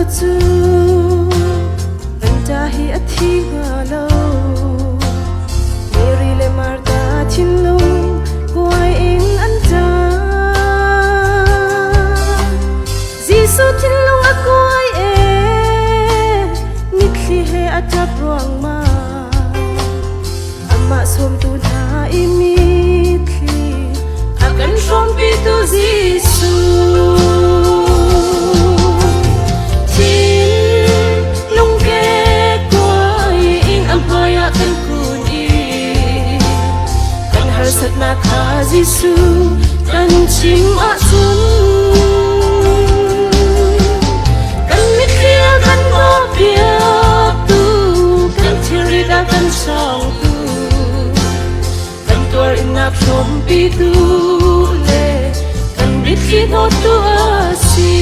lo chu anta hi athi nga lo meri le marta chin lung quay in anta Giêsu chin lung a quay e nikhi he atap ruang ma ama som tu na imitli akan som pitu Giêsu sat na kha Giêsu kan chim a chun kan mit khia kan mo pia tu kan thiri da kan song tu kan tor in na from pi tu le kan mit khi no tu a si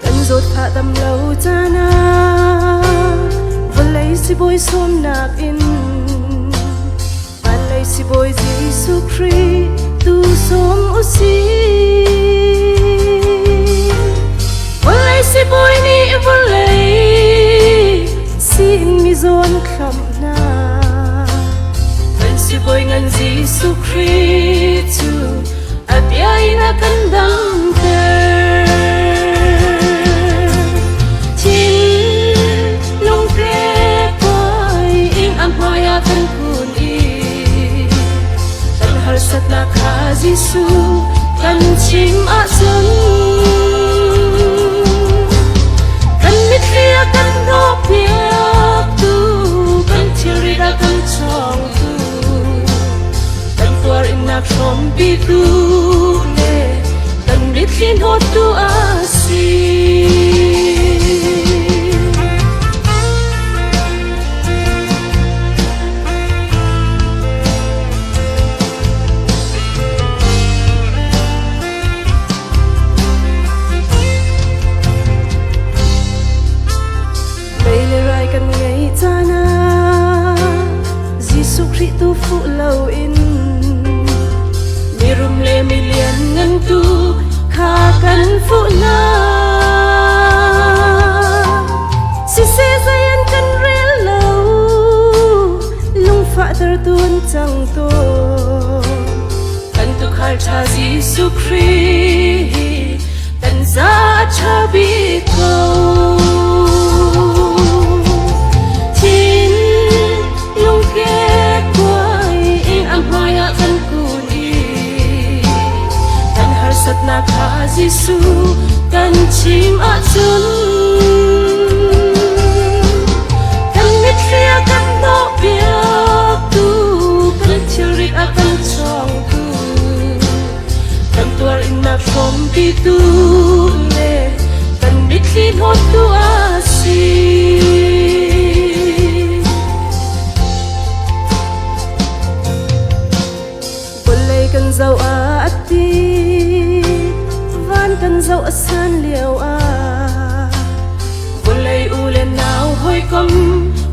kan zot pha tam lo cha na si boy som nak in palay si boy Giêsu Christ tu som usi palay si boy ni palay si in mi zon kham na kan si boy ngan Giêsu Christ tu abia ina kan dang sat na kha Giêsu kan chim a chun kan mit khia kan no pia tu kan thiri da kan chong tu kan tuar in na from pi tu le kan mit khin hot tu a si tu phụ lâu in mi rum le mi lian ngan tu kha kan phụ na si se zayan kan rel lâu lung fa ter tuan chang to kan tu khal tha Giêsu Christ kan za cha bi ko sat na kha Giêsu kan chim a chun kan mit khia kan no pia tu kan thiri a kan chong tu kan tuar in na from pi tu le kan mit khi hot tu a si bolai kan zau a ati kan dâu san liều a bolai u lên nào hoi kom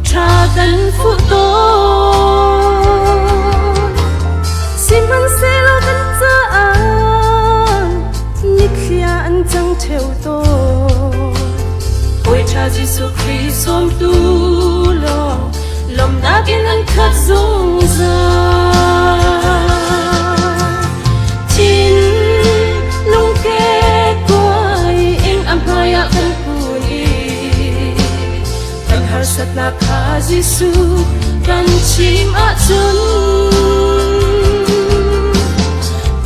cha kan phụ to sim han se lo kan cha a nikhia an chang theo to hoi cha Giêsu Christ som tu lo lom na kin an khat zong za sat na kha Giêsu kan chim a chun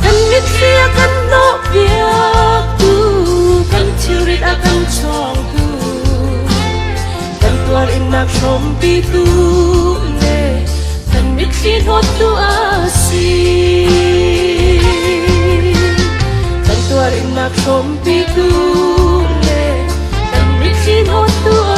kan mit khia kan no pia tu kan thiri a kan chong tu kan tuar in na from pi tu le kan mit khin hot tu a si kan tuar in na from pi tu le kan mit khin hot tu a